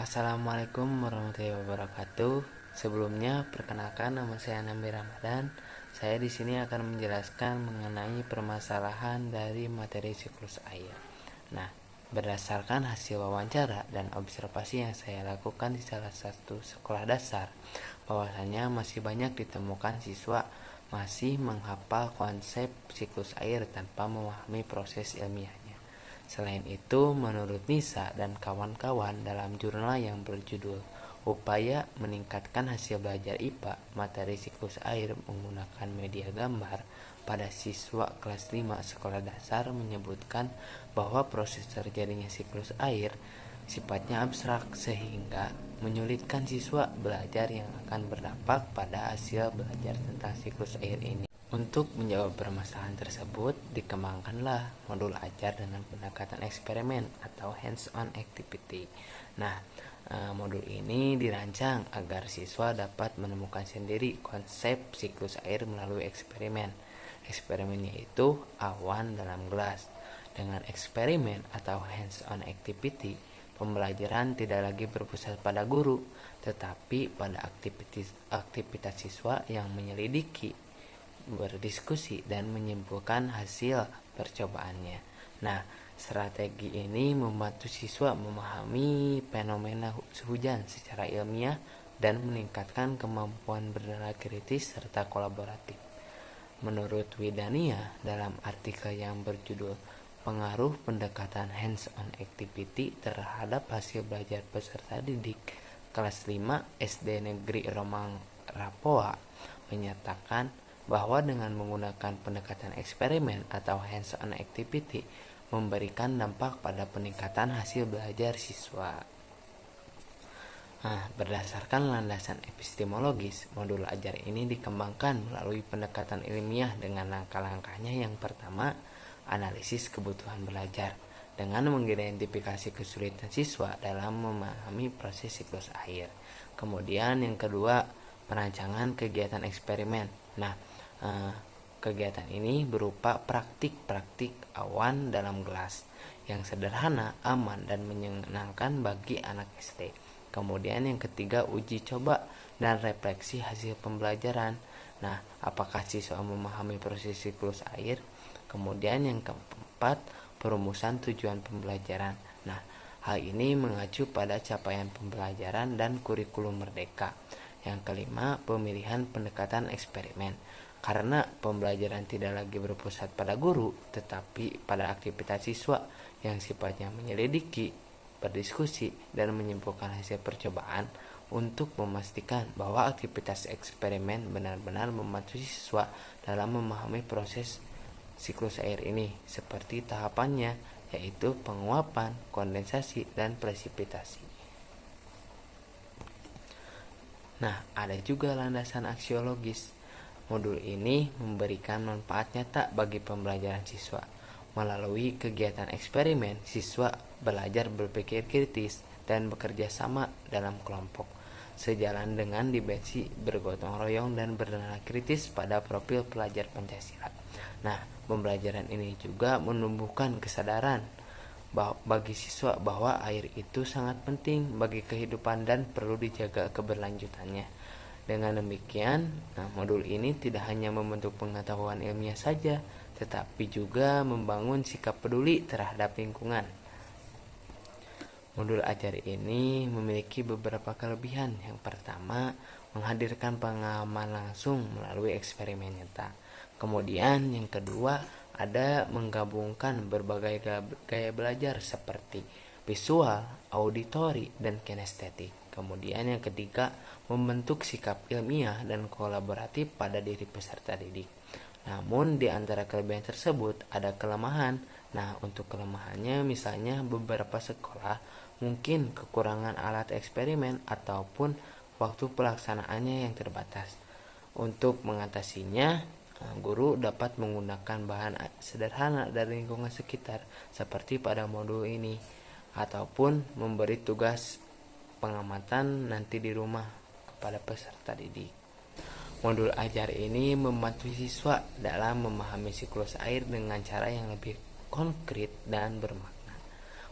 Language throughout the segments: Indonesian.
Assalamualaikum warahmatullahi wabarakatuh. Sebelumnya, perkenalkan nama saya Nabi Ramadan. Saya di sini akan menjelaskan mengenai permasalahan dari materi siklus air. Nah, berdasarkan hasil wawancara dan observasi yang saya lakukan di salah satu sekolah dasar, bahwasanya masih banyak ditemukan siswa masih menghafal konsep siklus air tanpa memahami proses ilmiahnya. Selain itu, menurut Nisa dan kawan-kawan dalam jurnal yang berjudul Upaya Meningkatkan Hasil Belajar IPA Materi Siklus Air Menggunakan Media Gambar pada siswa kelas 5 sekolah dasar menyebutkan bahwa proses terjadinya siklus air sifatnya abstrak sehingga menyulitkan siswa belajar yang akan berdampak pada hasil belajar tentang siklus air ini. Untuk menjawab permasalahan tersebut, dikembangkanlah modul ajar dengan pendekatan eksperimen atau hands-on activity. Nah, modul ini dirancang agar siswa dapat menemukan sendiri konsep siklus air melalui eksperimen. Eksperimennya itu awan dalam gelas. Dengan eksperimen atau hands-on activity, pembelajaran tidak lagi berpusat pada guru, tetapi pada aktivitas siswa yang menyelidiki, berdiskusi, dan menyimpulkan hasil percobaannya. Nah, strategi ini membantu siswa memahami fenomena hujan secara ilmiah dan meningkatkan kemampuan bernalar kritis serta kolaboratif. Menurut Widania dalam artikel yang berjudul Pengaruh Pendekatan Hands-on Activity terhadap hasil belajar peserta didik kelas 5 SD Negeri Romang Rapoa, menyatakan bahwa dengan menggunakan pendekatan eksperimen atau hands-on activity memberikan dampak pada peningkatan hasil belajar siswa. Berdasarkan landasan epistemologis, modul ajar ini dikembangkan melalui pendekatan ilmiah dengan langkah-langkahnya. Yang pertama, analisis kebutuhan belajar dengan mengidentifikasi kesulitan siswa dalam memahami proses siklus air. Kemudian yang kedua, perancangan kegiatan eksperimen. Kegiatan ini berupa praktik-praktik awan dalam gelas yang sederhana, aman, dan menyenangkan bagi anak SD. Kemudian yang ketiga, uji coba dan refleksi hasil pembelajaran. Apakah siswa memahami proses siklus air? Kemudian yang keempat, perumusan tujuan pembelajaran. Hal ini mengacu pada capaian pembelajaran dan kurikulum merdeka. Yang kelima, pemilihan pendekatan eksperimen. Karena pembelajaran tidak lagi berpusat pada guru, tetapi pada aktivitas siswa yang sifatnya menyelidiki, berdiskusi, dan menyimpulkan hasil percobaan untuk memastikan bahwa aktivitas eksperimen benar-benar membantu siswa dalam memahami proses siklus air ini, seperti tahapannya, yaitu penguapan, kondensasi, dan presipitasi. Ada juga landasan aksiologis. Modul ini memberikan manfaat nyata bagi pembelajaran siswa. Melalui kegiatan eksperimen, siswa belajar berpikir kritis dan bekerja sama dalam kelompok, sejalan dengan dimensi bergotong royong dan bernalar kritis pada profil pelajar Pancasila. Pembelajaran ini juga menumbuhkan kesadaran bagi siswa bahwa air itu sangat penting bagi kehidupan dan perlu dijaga keberlanjutannya. Dengan demikian, modul ini tidak hanya membentuk pengetahuan ilmiah saja, tetapi juga membangun sikap peduli terhadap lingkungan. Modul ajar ini memiliki beberapa kelebihan. Yang pertama, menghadirkan pengalaman langsung melalui eksperimen nyata. Kemudian yang kedua, ada menggabungkan berbagai gaya belajar seperti visual, auditori, dan kinestetik. Kemudian yang ketiga, membentuk sikap ilmiah dan kolaboratif pada diri peserta didik. Namun di antara kelebihan tersebut ada kelemahan. Untuk kelemahannya misalnya beberapa sekolah mungkin kekurangan alat eksperimen ataupun waktu pelaksanaannya yang terbatas. Untuk mengatasinya, guru dapat menggunakan bahan sederhana dari lingkungan sekitar seperti pada modul ini, ataupun memberi tugas pengamatan nanti di rumah kepada peserta didik. Modul ajar ini membantu siswa dalam memahami siklus air dengan cara yang lebih konkret dan bermakna.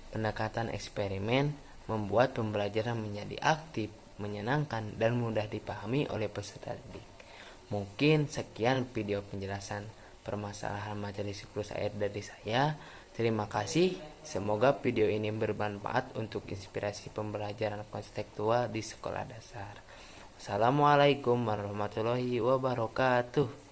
Pendekatan eksperimen membuat pembelajaran menjadi aktif, menyenangkan, dan mudah dipahami oleh peserta didik. Mungkin sekian video penjelasan permasalahan materi siklus air dari saya. Terima kasih. Semoga video ini bermanfaat untuk inspirasi pembelajaran konstekstual di sekolah dasar. Assalamualaikum warahmatullahi wabarakatuh.